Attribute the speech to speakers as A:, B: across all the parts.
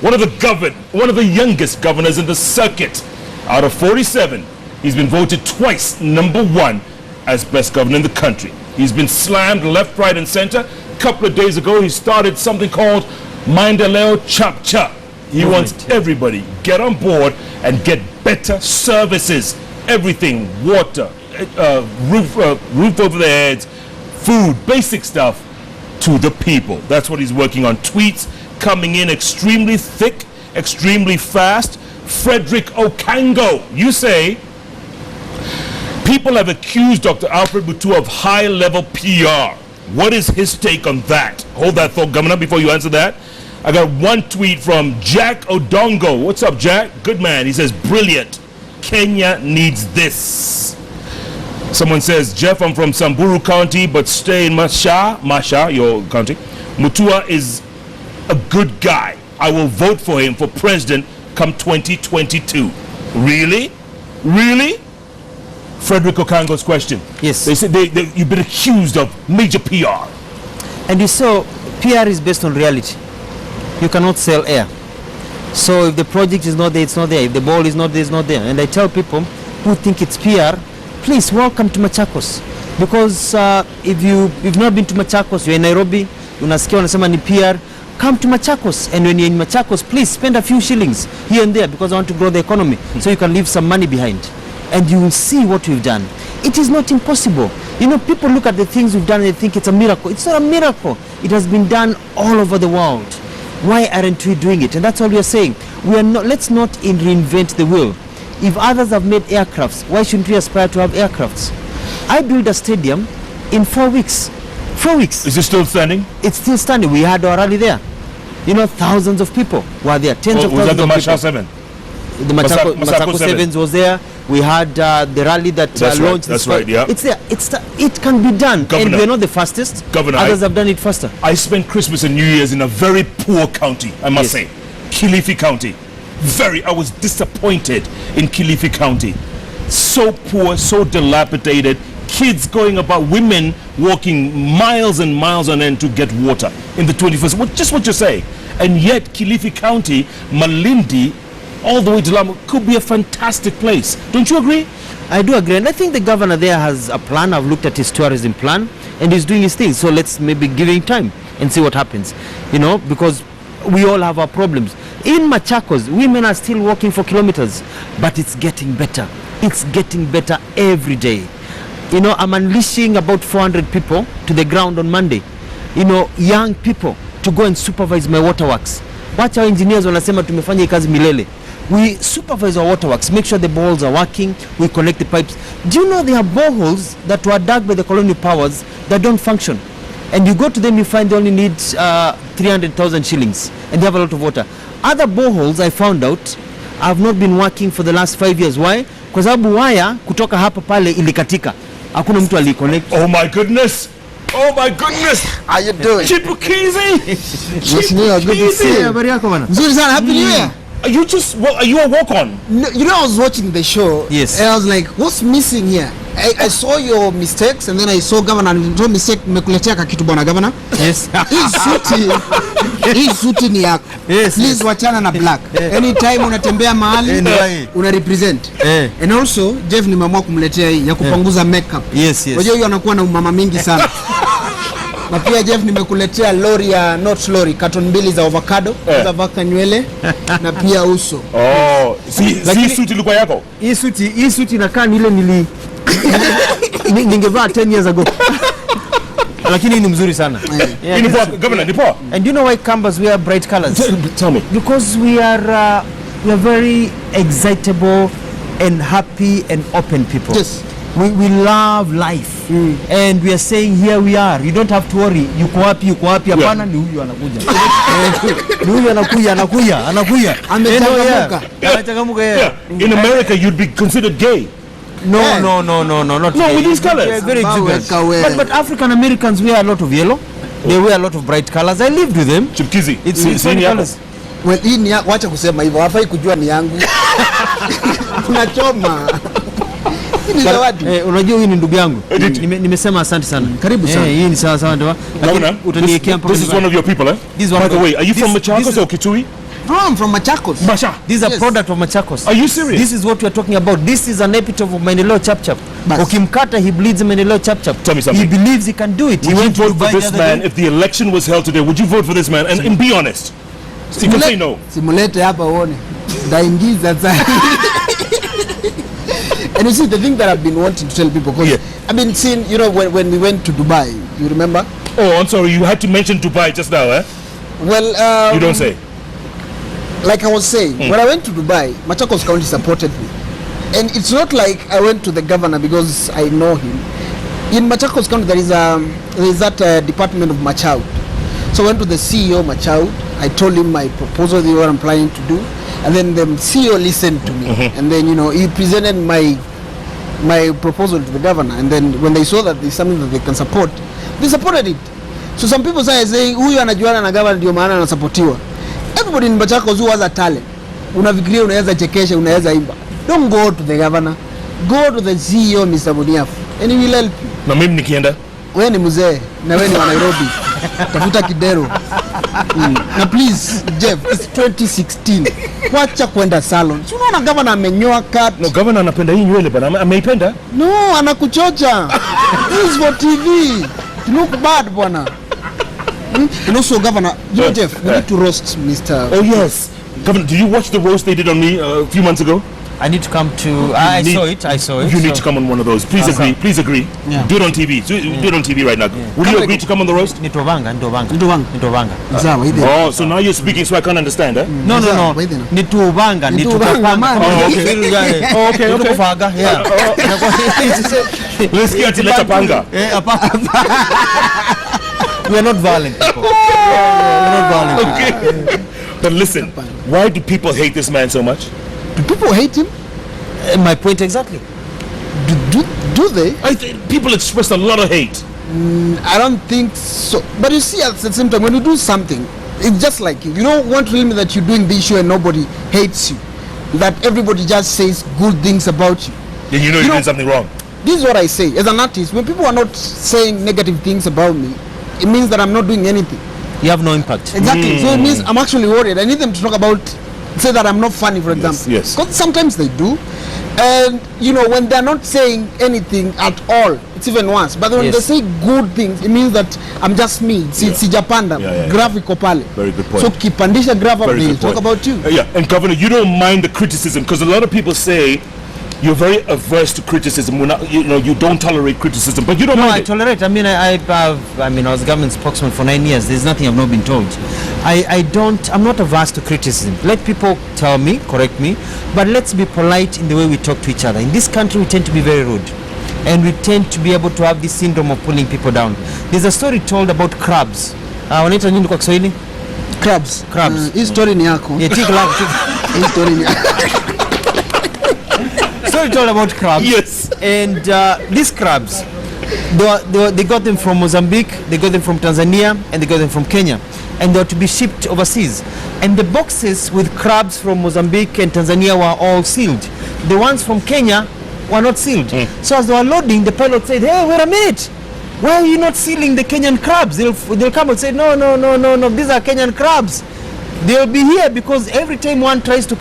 A: one of the youngest governors in the circuit. Out of 47, he's been voted twice #1 as best governor in the country. He's been slammed left, right, and center. A couple of days ago, he started something called Maendeleo Chap Chap. He wants everybody get on board and get better services. Everything, water, roof over their heads, food, basic stuff to the people. That's what he's working on. Tweets coming in extremely thick, extremely fast. Frederick Okango, you say, people have accused Dr. Alfred Mutua of high-level PR. What is his take on that? Hold that thought, Governor, before you answer that. I got one tweet from Jack Odongo. What's up, Jack? Good man. He says, brilliant. Kenya needs this. Someone says, Jeff, I'm from Samburu County, but stay in Masha, your county. Mutua is a good guy. I will vote for him for president come 2022. Really? Really? Frederick Okango's question.
B: Yes.
A: They said you've been accused of major PR.
B: And you saw, PR is based on reality. You cannot sell air. So if the project is not there, it's not there. If the ball is not there, it's not there. And I tell people who think it's PR, please welcome to Machakos. Because if you've not been to Machakos, you're in Nairobi, unasikia wanasema ni PR, come to Machakos. And when you're in Machakos, please spend a few shillings here and there because I want to grow the economy. So you can leave some money behind. And you will see what we've done. It is not impossible. You know, people look at the things we've done and they think it's a miracle. It's not a miracle. It has been done all over the world. Why aren't we doing it? And that's all we are saying. We are not. Let's not reinvent the wheel. If others have made aircrafts, why shouldn't we aspire to have aircrafts? I built a stadium in 4 weeks. 4 weeks.
A: Is it still standing?
B: It's still standing. We had our rally there. You know, thousands of people were there. Tens of thousands of people.
A: Was that the Machakos 7?
B: The Machakos 7 was there. We had the rally that launched.
A: That's right, yeah.
B: It's there. It can be done.
A: Governor,
B: and we're not the fastest.
A: Governor,
B: others have done it faster.
A: I spent Christmas and New Year's in a very poor county, I must say. Kilifi County. I was disappointed in Kilifi County. So poor, so dilapidated. Kids going about, women walking miles and miles on end to get water in the 21st. Just what you say. And yet Kilifi County, Malindi, all the way to Lamu could be a fantastic place. Don't you agree?
B: I do agree, and I think the governor there has a plan. I've looked at his tourism plan, and he's doing his thing. So let's maybe give him time and see what happens. You know, because we all have our problems. In Machakos, women are still walking for kilometers, but it's getting better. It's getting better every day. You know, I'm unleashing about 400 people to the ground on Monday. You know, young people to go and supervise my waterworks. Watch our engineers wanasema tumefanya hii kazi milele. We supervise our waterworks, make sure the boreholes are working, we connect the pipes. Do you know there are boreholes that were dug by the colonial powers that don't function? And you go to them, you find they only need 300,000 shillings and they have a lot of water. Other boreholes, I found out, have not been working for the last 5 years. Why? Kwa sababu waya kutoka hapa pale ilikatika. Hakuna mtu aliconnect.
A: Oh my goodness! Oh my goodness!
C: How you doing?
A: Chipukizi!
C: Good to see you.
B: Habari yako bana?
C: Nzuri sana, happy new year.
A: Are you a walk-on?
C: No, you know, I was watching the show.
B: Yes.
C: And I was like, what's missing here? I saw your mistakes and then I saw governor and your mistake nimekuletea kakitu bwana governor.
B: Yes.
C: Hii suti ni yako.
B: Yes.
C: Please wachana na black. Anytime unatembea mahali una represent. And also Jeff nimeamua kumletea hii ya kupunguza makeup.
B: Yes.
C: Unajua hiyo anakuwa na umama mingi sana. Na pia Jeff nimekuletea lori ya not lori, carton 2 za avocado, za vaka nywele na pia uso.
A: Oh, si suti ilikuwa yako?
B: Hii suti inakaa ni ile ningevaa 10 years ago. Lakini ni mzuri sana.
A: Governor, nipo.
B: And you know why Kambas wear bright colors?
A: Tell me.
B: Because we are very excitable and happy and open people.
C: Yes.
B: We love life. And we are saying here we are. You don't have to worry. Yuko wapi hapana, ni huyu anakuja. Ni huyu anakuja.
C: Amechangamuka.
B: Anachangamuka.
A: In America you'd be considered gay.
B: No, not
A: with these colors.
B: Yeah, very exuberant. But African Americans wear a lot of yellow. They wear a lot of bright colors. I lived with them.
A: Chipkizi.
B: It's funny colors.
C: Well, hii ni wacha kusema hivyo. Hafai kujua ni yangu. Tunachoma.
B: Unajua huyu ni ndugu yangu. Nimesema asante sana.
C: Karibu sana.
B: Hii ni sawa sawa ndio.
A: This is one of your people, eh?
B: This one.
A: By the way, are you from Machakos or Kitui?
C: No, I'm from Machakos.
A: Masha.
B: This is a
C: Yes.
B: product of Machakos.
A: Are you serious?
B: This is what we are talking about. This is an epitome of Maendeleo Chap Chap.
C: Bas.
B: Ukimkata, he bleeds Maendeleo Chap Chap.
A: Tell me something.
B: He believes he can do it. He
A: Would you
B: went to
A: vote for
B: Dubai the
A: this
B: other
A: man
B: day.
A: if the election was held today? Would you vote for this man? And be honest. So you can say no.
C: Simulate hapa uone. Daingiza sasa. And you see, the thing that I've been wanting to tell people, because
A: Yeah.
C: I've been seeing, you know, when we went to Dubai, you remember?
A: Oh, I'm sorry. You had to mention Dubai just now, eh?
C: Well,
A: You don't say.
C: like I was saying, when I went to Dubai, Machakos County supported me. And it's not like I went to the governor because I know him. In Machakos County, there is that department of Machaut. So I went to the CEO Machaut. I told him my proposal, what I'm planning to do. And then the CEO listened to me. And then, you know, he presented my proposal to the governor. And then when they saw that there's something that they can support, they supported it. So some people say, huyu anajuana na governor ndio maana anasapotiwa. Everybody in Machakos who has a talent, unafikiria unaweza chekesha, unaweza imba, don't go to the governor, go to the CEO Mr. Muniafu and he will help you.
A: Na mimi nikienda.
C: Wewe ni mzee na wewe ni wa Nairobi, tafuta kidero. Na please Jeff, it's 2016, wacha kwenda salon. Si unaona governor amenyoa cut?
A: No, governor anapenda hii nywele bana. Ameipenda?
C: No, anakuchocha. This is for TV. You look bad bwana. And also governor, you know Jeff, we need to roast Mr.
A: Oh yes. Governor, did you watch the roast they did on me a few months ago?
B: I need to come to. I saw it.
A: You need to come on one of those. Please agree. Please agree.
C: Yeah.
A: Do it on TV. Do it on TV right now. Will you agree to come on the roast?
B: Nitovanga.
C: Sawa, hivi.
A: Oh, so now you're speaking so I can't understand, eh?
B: No.
C: Wait there.
B: Nituvanga.
C: man.
A: Oh, okay. Oh, okay.
B: Nitukufaga. Yeah.
A: Let's get to let panga.
B: We are not violent people. We are not violent.
A: Okay. But listen, why do people hate this man so much?
C: Do people hate him?
B: My point exactly.
C: Do they?
A: I think people express a lot of hate.
C: I don't think so. But you see, at the same time, when you do something, it's just like you don't want to tell me that you're doing this show and nobody hates you, that everybody just says good things about you.
A: Then you know you're doing something wrong.
C: This is what I say as an artist. When people are not saying negative things about me, it means that I'm not doing anything.
B: You have no impact.
C: Exactly. So it means I'm actually worried. I need them to talk about, say that I'm not funny, for example.
A: yes.
C: Because sometimes they do. And, you know, when they're not saying anything at all, it's even worse. But when
B: Yes.
C: they say good things, it means that I'm just me. Sijapanda.
A: Yeah.
C: Graphic pale.
A: Very good point.
C: So kipandisha graph up,
A: Very
C: they'll
A: good
C: talk
A: point.
C: about you.
A: Yeah, and Governor, you don't mind the criticism because a lot of people say you're very averse to criticism. We're not, you don't tolerate criticism, but you don't
B: No, I
A: mind it.
B: tolerate. I mean, I was government spokesman for 9 years. There's nothing I've not been told. I'm not averse to criticism. Let people tell me, correct me, but let's be polite in the way we talk to each other. In this country, we tend to be very rude. And we tend to be able to have this syndrome of pulling people down. There's a story told about crabs. Wanaita nini kwa Kiswahili?
C: Crabs.
B: Crabs.
C: Hii story ni yako.
B: Yeah, take love.
C: Hii story ni yako.
B: Story told about crabs.
A: Yes.
B: And these crabs, they got them from Mozambique, they got them from Tanzania, and they got them from Kenya. And they were to be shipped overseas. And the boxes with crabs from Mozambique and Tanzania were all sealed. The ones from Kenya were not sealed. So as they were loading, the pilot said, "Hey, wait a minute. Why are you not sealing the Kenyan crabs?" They'll come and say, no, these are Kenyan crabs. They'll be here because every time one tries to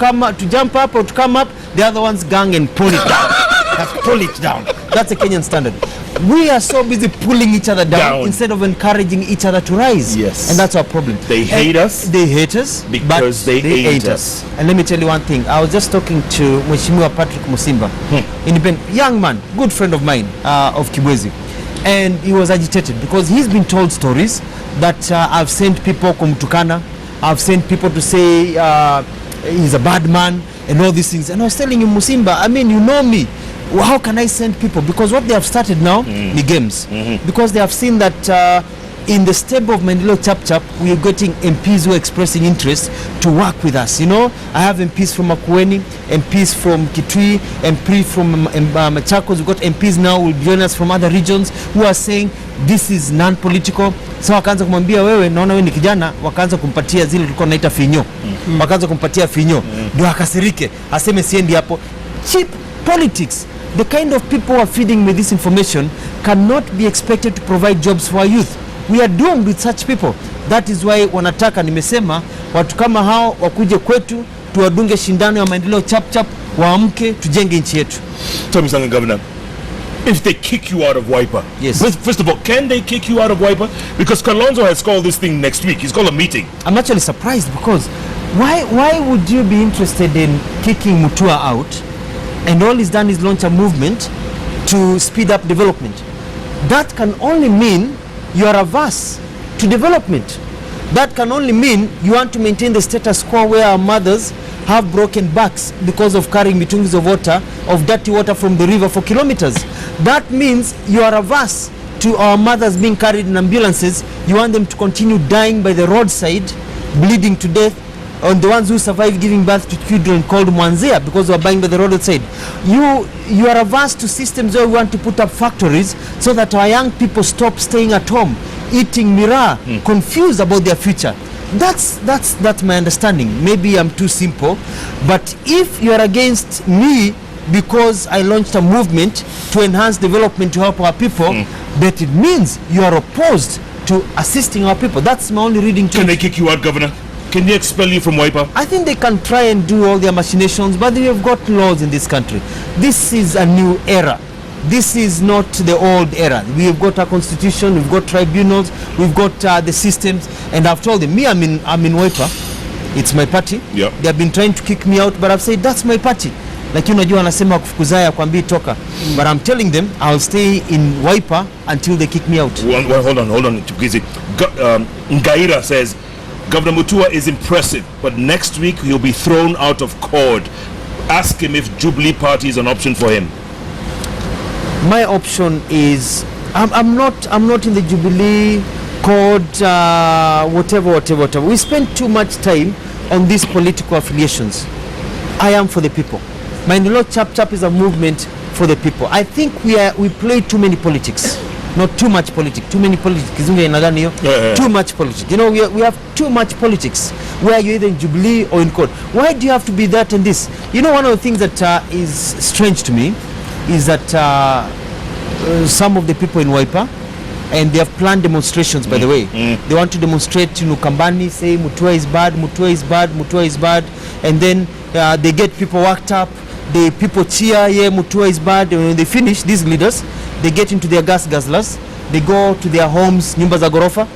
B: jump up or to come up, the other one's gang and pull it down. Pull it down. That's a Kenyan standard. We are so busy pulling each other down instead of encouraging each other to rise.
A: Yes.
B: And that's our problem.
A: They hate us.
B: They hate us
A: because
B: but
A: they hate us.
B: And let me tell you one thing. I was just talking to Mheshimiwa Patrick Musimba, independent young man, good friend of mine of Kibwezi. And he was agitated because he's been told stories that I've sent people kumtukana, I've sent people to say he's a bad man and all these things. And I was telling him, Musimba, I mean, you know me. Well, how can I send people? Because what they have started now, the games. Because they have seen that in the stable of Maendeleo Chap Chap, we are getting MPs who are expressing interest to work with us. You know, I have MPs from Makueni, MPs from Kitui, MP from Machakos. We've got MPs now who will join us from other regions who are saying this is non-political. So wakaanza kumwambia wewe, naona wewe ni kijana, wakaanza kumpatia zile tulikuwa naita finyo. Wakaanza kumpatia finyo. Ndio akasirike, aseme siendi hapo. Cheap politics. The kind of people who are feeding with this information cannot be expected to provide jobs for our youth. We are doomed with such people. That is why wanataka, nimesema, Watu kama hao wakuje kwetu, tuwadunge shindano ya maendeleo chap chap, waamke, tujenge nchi yetu.
A: Tell me something, Governor. If they kick you out of Wiper,
B: Yes.
A: First of all, can they kick you out of Wiper? Because Kalonzo has called this thing next week. He's called a meeting.
B: I'm actually surprised because why would you be interested in kicking Mutua out and all he's done is launch a movement to speed up development? That can only mean you are averse to development. That can only mean you want to maintain the status quo where our mothers have broken backs because of carrying mitungis of water, of dirty water from the river for kilometers. That means you are averse to our mothers being carried in ambulances. You want them to continue dying by the roadside, bleeding to death, on the ones who survive giving birth to children called Mwanzia because they are buying by the roadside. You are averse to systems where we want to put up factories so that our young people stop staying at home, eating miraa, confused about their future. That's my understanding. Maybe I'm too simple, but if you are against me because I launched a movement to enhance development to help our people, that it means you are opposed to assisting our people. That's my only reading to
A: Can
B: it.
A: they kick you out, Governor? Can they expel you from Wiper?
B: I think they can try and do all their machinations, but we have got laws in this country. This is a new era. This is not the old era. We have got a constitution, we've got tribunals, we've got the systems, and I've told them, I'm in Wiper. It's my party.
A: Yeah.
B: They have been trying to kick me out, but I've said that's my party. Like unajua anasema kufukuzaya kwambii toka. But I'm telling them I'll stay in Wiper until they kick me out.
A: Well, hold on, Tukizi. Ngaira says, Governor Mutua is impressive, but next week he'll be thrown out of court. Ask him if Jubilee Party is an option for him.
B: My option is I'm not in the Jubilee court, whatever. We spend too much time on these political affiliations. I am for the people. Maendeleo Chap Chap is a movement for the people. I think we play too many politics. Not too much politics. Too many politics. Too much politics. You know, we have too much politics where you're either in Jubilee or in court. Why do you have to be that and this? You know, one of the things that is strange to me is that some of the people in Wiper, and they have planned demonstrations, by the way. They want to demonstrate in Ukambani, say Mutua is bad, and then they get people worked up, the people cheer, yeah, Mutua is bad, and when they finish, these leaders, they get into their gas guzzlers, they go to their homes, nyumba za gorofa,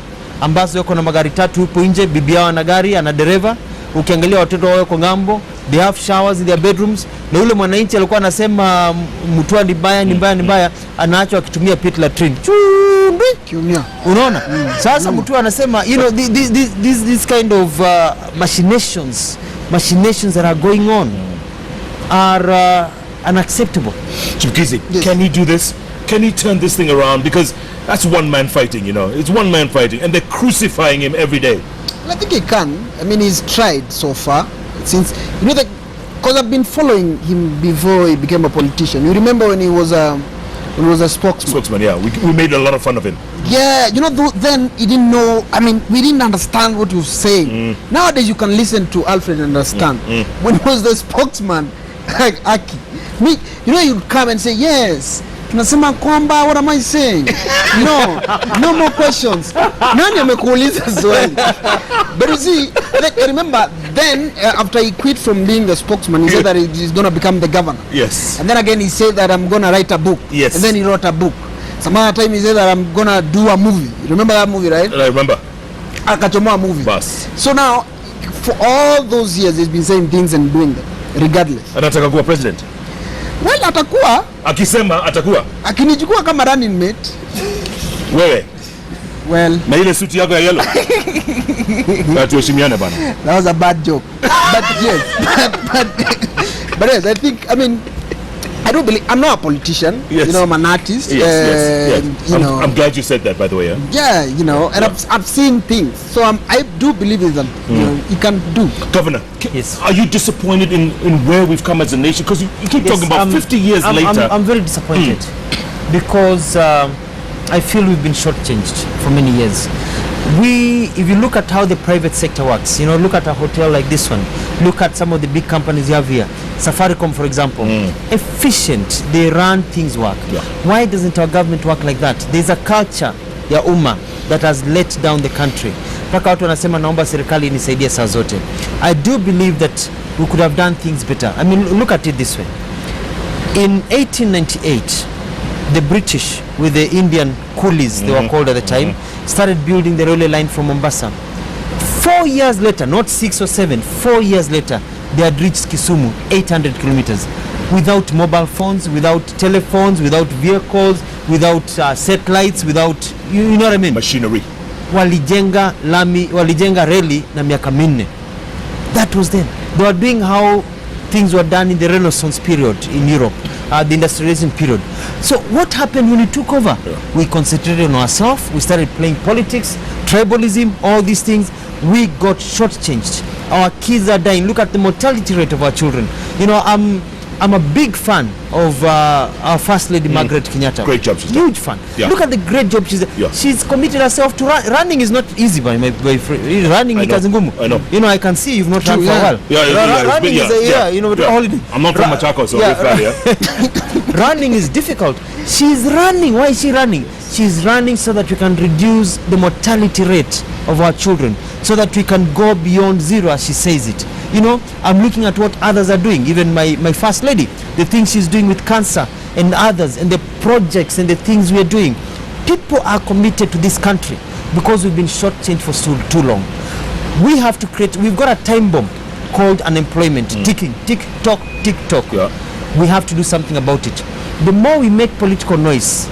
B: ambazo yako na magari tatu huko nje, bibi yao ana gari, ana dereva, ukiangalia watoto wao kwa ngambo, they have showers in their bedrooms, na yule mwananchi alikuwa anasema Mutua ni mbaya, anaachwa akitumia pit latrine. Chumbi
C: Kiumia.
B: Unaona? Sasa Mutua anasema, you know, this kind of machinations that are going on are unacceptable.
A: Chipkizi,
C: Yes.
A: Can he do this? Can he turn this thing around? Because that's one man fighting, you know. It's one man fighting, and they're crucifying him every day.
C: I think he can. I mean, he's tried so far. Since, you know, because I've been following him before he became a politician. You remember when he was a spokesman?
A: Spokesman, yeah. We made a lot of fun of him.
C: Yeah, you know, then he didn't know. I mean, we didn't understand what he was saying. Nowadays, you can listen to Alfred and understand. When he was the spokesman, like Aki, me, you know, he would come and say, yes, tunasema kwamba, what am I saying? No more questions. Nani amekuuliza swali? But you see, like, I remember then, after he quit from being the spokesman, he said that he's going to become the governor.
A: Yes.
C: And then again, he said that I'm going to write a book.
A: Yes.
C: And then he wrote a book. Some other time he said that I'm going to do a movie. You remember that movie, right?
A: I remember.
C: Akachomoa movie.
A: Bas.
C: So now, for all those years, he's been saying things and doing them, regardless.
A: Anataka kuwa president.
C: Well, atakuwa,
A: Akisema atakuwa.
C: akinichukua kama running mate.
A: Wewe.
C: Well,
A: Na ile suti yako ya yellow. Tuheshimiane bana.
C: that was a bad joke. But yes, but yes, I think, I mean, I don't believe, I'm not a politician.
A: Yes.
C: You know, I'm an artist.
A: Yes.
C: You know,
A: I'm glad you said that, by the way. Yeah?
C: yeah, you know, and I've seen things. So I do believe in that, you know, he can do.
A: Governor,
B: Yes.
A: are you disappointed in where we've come as a nation? Because you keep talking about 50 years later.
B: I'm very disappointed because I feel we've been shortchanged for many years. If you look at how the private sector works, you know, look at a hotel like this one, look at some of the big companies you have here, Safaricom, for example, efficient, they run things work.
A: Yeah.
B: Why doesn't our government work like that? There's a culture, ya umma, that has let down the country. mpaka watu wanasema naomba serikali inisaidie saa zote. I do believe that we could have done things better. I mean, look at it this way. In 1898, the British, with the Indian coolies, they were called at the time, started building the railway line from Mombasa. 4 years later, not 6 or 7, 4 years later, they had reached Kisumu, 800 kilometers, without mobile phones, without telephones, without vehicles, without satellites, without, you know what I mean?
A: Machinery.
B: Walijenga lami, walijenga reli na miaka minne. That was then. They were doing how things were done in the Renaissance period in Europe, the industrialization period. So what happened when we took over? Yeah. We concentrated on ourselves, we started playing politics, tribalism, all these things. We got shortchanged. Our kids are dying. Look at the mortality rate of our children. You know, I'm a big fan of our First Lady Margaret Kenyatta.
A: Great job she's done.
B: Huge fan.
A: Yeah.
B: Look at the great job she's done.
A: Yeah.
B: She's committed herself to running is not easy by friend. Running is ngumu.
A: I know.
B: You know, I can see you've not run for a while. Running is you know, holiday.
A: I'm not from Machakos, so
B: running is difficult. She's running. Why is she running? She's running so that we can reduce the mortality rate of our children, so that we can go beyond zero, as she says it. You know, I'm looking at what others are doing. Even my First Lady, the things she's doing with cancer and others, and the projects and the things we are doing. People are committed to this country because we've been shortchanged for too long. We have to create, we've got a time bomb called unemployment, ticking, tick tock, tick tock. Yeah. We have to do something about it. The more we make political noise,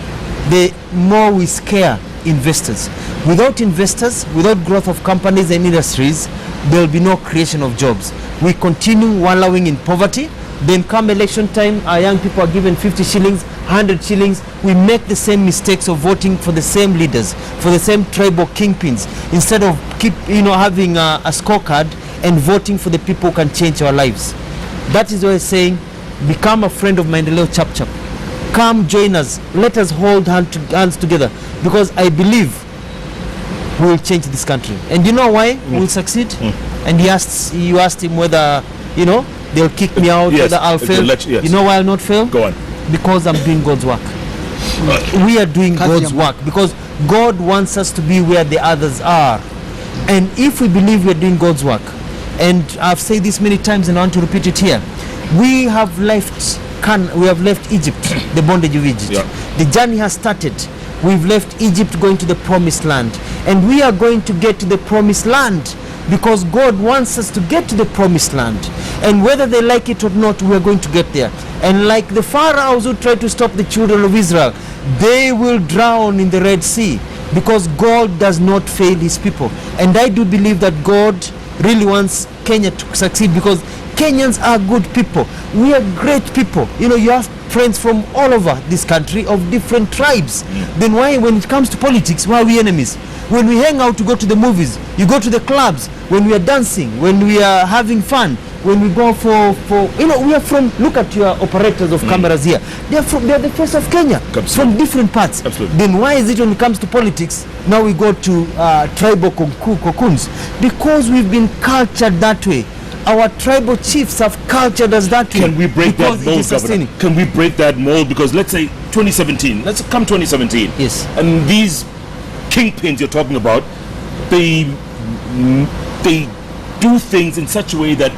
B: the more we scare investors. Without investors, without growth of companies and industries, there will be no creation of jobs. We continue wallowing in poverty. Then come election time, our young people are given 50 shillings, 100 shillings. We make the same mistakes of voting for the same leaders, for the same tribal kingpins, instead of having a scorecard and voting for the people who can change our lives. That is why I'm saying, become a friend of Maendeleo Chap Chap. Come join us. Let us hold hands together, because I believe we will change this country. And you know why we will succeed? And you asked him whether, they'll kick me out,
A: yes,
B: whether I'll fail.
A: Yes.
B: You know why I'll not fail?
A: Go on.
B: Because I'm doing God's work. We are doing God's work because God wants us to be where the others are. And if we believe we are doing God's work, and I've said this many times and I want to repeat it here, we have left Egypt, the bondage of Egypt. Yeah. The journey has started. We've left Egypt going to the promised land, and we are going to get to the promised land because God wants us to get to the promised land, and whether they like it or not, we are going to get there. And like the pharaohs who tried to stop the children of Israel, they will drown in the Red Sea, because God does not fail his people. And I do believe that God really wants Kenya to succeed, because Kenyans are good people. We are great people. You have friends from all over this country of different tribes. Then why, when it comes to politics, why are we enemies? When we hang out to go to the movies, you go to the clubs, when we are dancing, when we are having fun, when we go for we are from, look at your operators of cameras here. They are the face of Kenya. Absolutely. From different parts. Absolutely. Then why is it when it comes to politics, now we go to tribal cocoons? Because we've been cultured that way. Our tribal chiefs have cultured us that way.
A: Can we break that mold, Governor? Can we break that mold? Because let's say 2017, let's come 2017.
B: Yes.
A: And these kingpins you're talking about, they do things in such a way that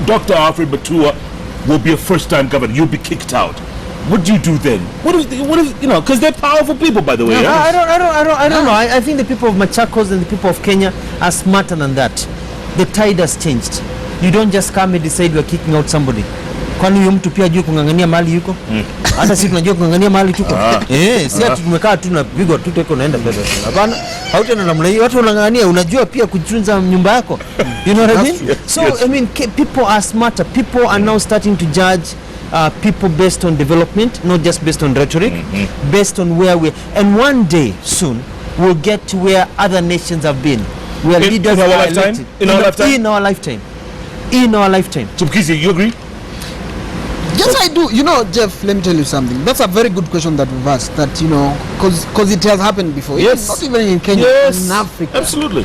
A: Dr. Alfred Mutua will be a first-time governor. You'll be kicked out. What do you do then? What if because they're powerful people, by the way.
B: No, I don't know. I think the people of Machakos and the people of Kenya are smarter than that. The tide has changed. You don't just come and decide we're kicking out somebody. Kwani huyo mtu pia ajue kungangania mali yuko? Hata sisi tunajua kungangania mali tuko. Si ati tumekaa tu na pigwa tu teko naenda mbele. Hapana, hautaenda namna hiyo. Watu wanangangania, unajua pia kutunza nyumba yako. You know what I mean? Yes. So I mean, people are smarter. People are now starting to judge people based on development, not just based on rhetoric, based on where we. And one day soon we'll get to where other nations have been. Where leaders
A: are elected. In our lifetime.
B: In our lifetime. In our lifetime.
A: So, Kizi, you agree?
C: Yes, I do. Jeff, let me tell you something. That's a very good question that we've asked. That, because it has happened before.
A: Yes.
C: Not even in Kenya, in Africa.
A: Absolutely.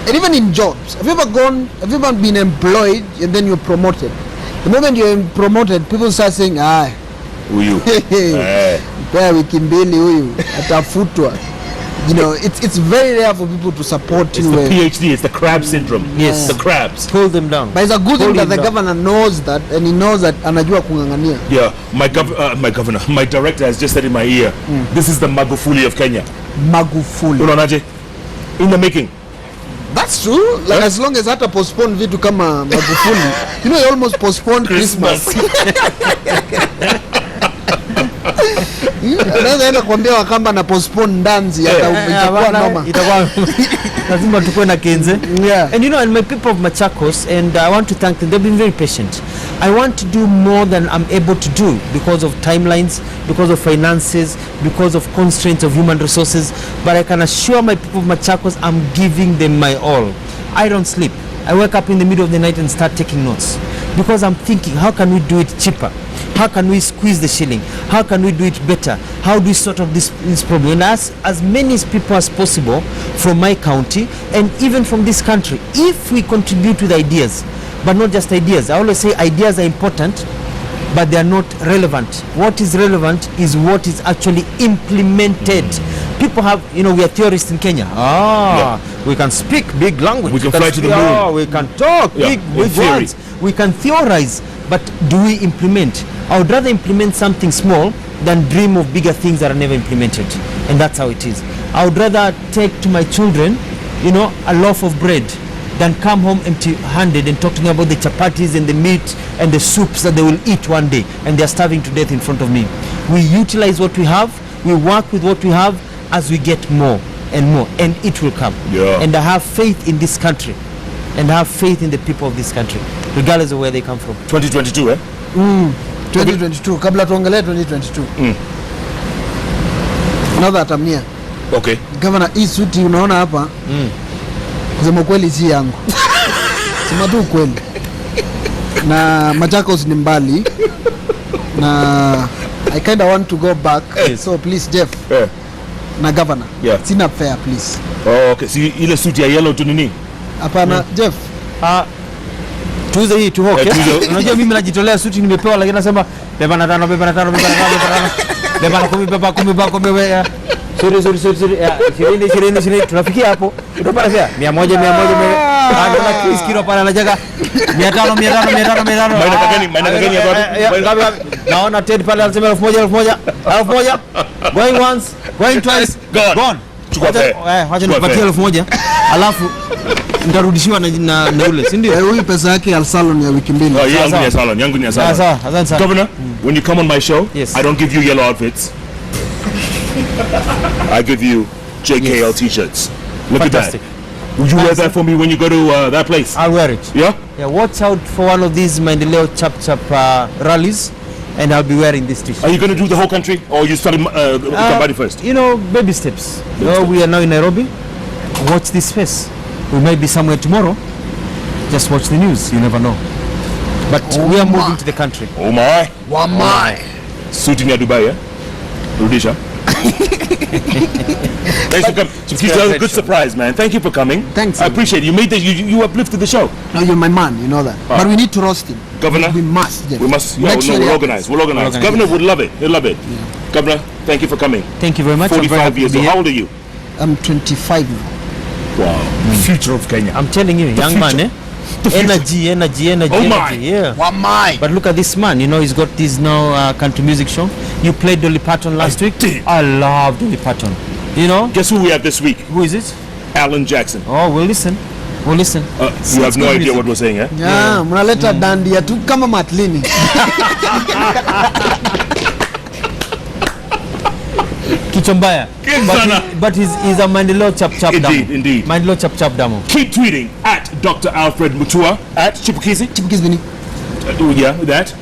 C: And even in jobs. Have you ever been employed and then you're promoted? The moment you're promoted, people start saying,
A: huyu.
C: Pea wiki mbili huyu atafutwa. you know, it's very rare for people to support
A: It's
C: you.
A: the PhD, it's the crab syndrome.
B: Yes.
A: The crabs.
B: Pull them down.
C: But it's a good
B: Pull
C: thing that
B: him
C: the
B: down.
C: governor knows that, and he knows that anajua kungangania.
A: Yeah, my governor, my director has just said in my ear, this is the Magufuli of Kenya.
C: Magufuli.
A: Unaonaje? In the making.
C: That's true. Like as long as hata postpone vitu kama Magufuli, you know, he almost postponed Christmas. Anaweza enda kuambia Wakamba na postpone Ndanzi itakuwa noma.
B: Itakuwa lazima tukue na kenze.
C: Yeah.
B: And you know, and my people of Machakos, and I want to thank them, they've been very patient. I want to do more than I'm able to do because of timelines, because of finances, because of constraints of human resources, but I can assure my people of Machakos I'm giving them my all. I don't sleep. I wake up in the middle of the night and start taking notes because I'm thinking, how can we do it cheaper? How can we squeeze the shilling? How can we do it better? How do we sort of this problem? And as many people as possible from my county and even from this country, if we contribute with ideas, but not just ideas. I always say ideas are important, but they are not relevant. What is relevant is what is actually implemented. People have, you know, we are theorists in Kenya. We can speak big language.
A: We can fly to the moon.
B: We can talk big words. We can theorize, but do we implement? I would rather implement something small than dream of bigger things that are never implemented. And that's how it is. I would rather take to my children, you know, a loaf of bread than come home empty-handed and talking about the chapatis and the meat and the soups that they will eat one day and they're starving to death in front of me. We utilize what we have, we work with what we have as we get more and more, and it will come.
A: Yeah.
B: And I have faith in this country, and I have faith in the people of this country, regardless of where they come from.
A: 2022, eh?
C: 2022. Kabla tuongelee 2022. Now that I'm here.
A: Okay.
C: Governor, hii suti unaona hapa. Kusema kweli si yangu. Sema tu kweli. Na Machakos ni mbali. Na I kind of want to go back.
A: Yes.
C: So please Jeff.
A: Yeah.
C: Na governor.
A: Yeah.
C: Sina fare please.
A: Oh, okay. Si ile suit ya yellow tu nini?
C: Hapana Jeff.
B: Tuuze hii tuhoke.
A: tuuze.
B: Unajua mimi najitolea suti nimepewa, lakini nasema beba na 5 beba na 5 beba na 5 beba na 10 beba 10 beba 10 beba. Sorry. 20 tunafikia hapo. Utapata fare 100 Anaona Chris kilo pale anajaga 500
A: Maina kagani ya
B: naona Ted pale anasema 1000 going once going twice gone.
A: Chukua fare.
B: Wacha nipatie 1000 alafu nitarudishiwa na yule, si ndio?
C: Huyu pesa yake ya salon ya wiki mbili.
A: Oh, yangu ni ya salon.
B: Sawa, asante sana.
A: Governor, when you come on my show,
B: Yes.
A: I don't give you yellow outfits. I give you JKL t-shirts. Look
B: Fantastic.
A: at that. Would you wear that for me when you go to that place?
B: I'll wear it.
A: Yeah?
B: Yeah, watch out for one of these Maendeleo Chap Chap rallies, and I'll be wearing this t-shirt.
A: Are you going to do the whole country, or you started Kambadi first?
B: You know, baby steps. We are now in Nairobi. Watch this space. We might be somewhere tomorrow. Just watch the news. You never know. But we are moving to the country.
A: Oh my.
C: Wamai.
A: Suit in Dubai, yeah? Rudisha. Thanks for coming. It's a good surprise, man. Thank you for coming.
C: Thanks.
A: I appreciate it. You made that. You uplifted the show.
C: No, you're my man, you know that. But we need to roast him.
A: Governor?
C: We must, Jeff.
A: We must. Yeah,
C: Make sure
A: we'll
C: he
A: organize. We'll organize.
B: Organize.
A: Governor would love it. He'll love it. Governor, thank you for coming.
B: Thank you very much. I'm very
A: 45
B: happy to
A: years
B: be
A: old.
B: here.
A: How old are you?
C: I'm 25 now.
A: Wow. Future of Kenya.
B: I'm telling you, young
A: future.
B: man, energy.
A: Oh my.
B: Yeah.
C: Wamai.
B: But look at this man, you know, he's got this now country music show. You played Dolly Parton last week.
A: did.
B: I love Dolly Parton. You know?
A: Guess who we have this week?
B: Who is it?
A: Alan Jackson.
B: Oh, we'll listen.
A: You have no idea what we're saying, eh?
C: Yeah, mnaleta dandia tu kama matlini.
B: Kichombaya. But he's a Maendeleo Chap Chap damo.
A: Indeed.
B: Maendeleo Chap Chap damo.
A: Keep tweeting at Dr. Alfred Mutua, at Chipukizi.
C: Chipukizini.
A: Yeah, that.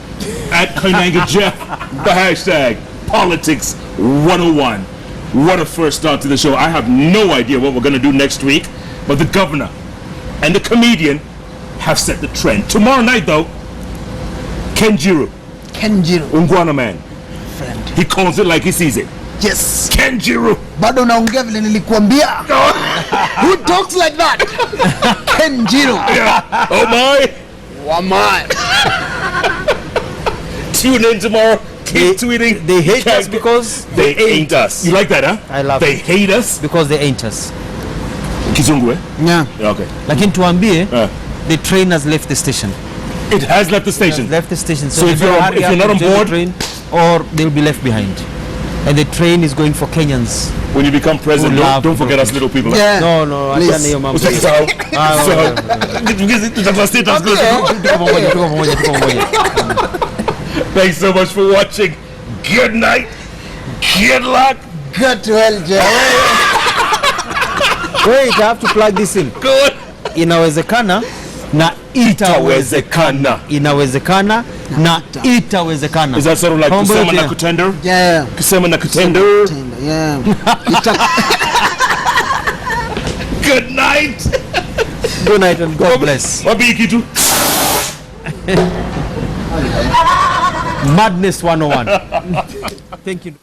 A: At Koinange Jeff. The hashtag Politics 101. What a first start to the show. I have no idea what we're going to do next week, but the governor and the comedian have set the trend. Tomorrow night, though, Kenjiro, Ungwana man.
C: Friend.
A: He calls it like he sees it.
C: Yes.
A: Kenjiro.
C: Bado naongea vile nilikuambia. Who talks like that? Kenjiro.
A: Yeah. Oh my.
C: Wamai.
A: Tune in tomorrow. Keep tweeting.
B: They hate us because
A: they ain't us. You like that, huh?
B: I love
A: They
B: it.
A: hate us.
B: Because they ain't us.
A: Kizungu, eh?
C: Yeah.
A: Okay.
B: Lakini tuambie,
A: Uh,
B: the train has left the station.
A: it has left the station.
B: Has left the station.
A: So
B: they
A: if
B: better
A: you're-
B: hurry
A: if
B: up
A: you're not
B: and
A: on
B: join the
A: board-
B: train, or they'll be left behind. And the train is going for Kenyans.
A: When you become president,
B: Who love
A: don't forget us little people. huh?
C: Yeah.
B: No,
C: Please.
B: achana hiyo mambo.
A: Usisahau. Usisahau. Tutakuwa status goes.
B: Tuko pamoja.
A: Thanks so much for watching. Good night. Good luck.
C: Good to hell, Jay.
B: Wait, I have to plug this in.
A: Good.
B: Inawezekana na itawezekana. Inawezekana na itawezekana.
A: Is that sort of like
B: Mambo
A: kusema
B: yote
A: na
B: ya-
A: kutender?
C: Yeah.
A: Kusema na kutender.
C: Yeah.
A: Good night.
B: Good night and God bless.
A: Wapi kitu?
B: Madness 101. Thank you.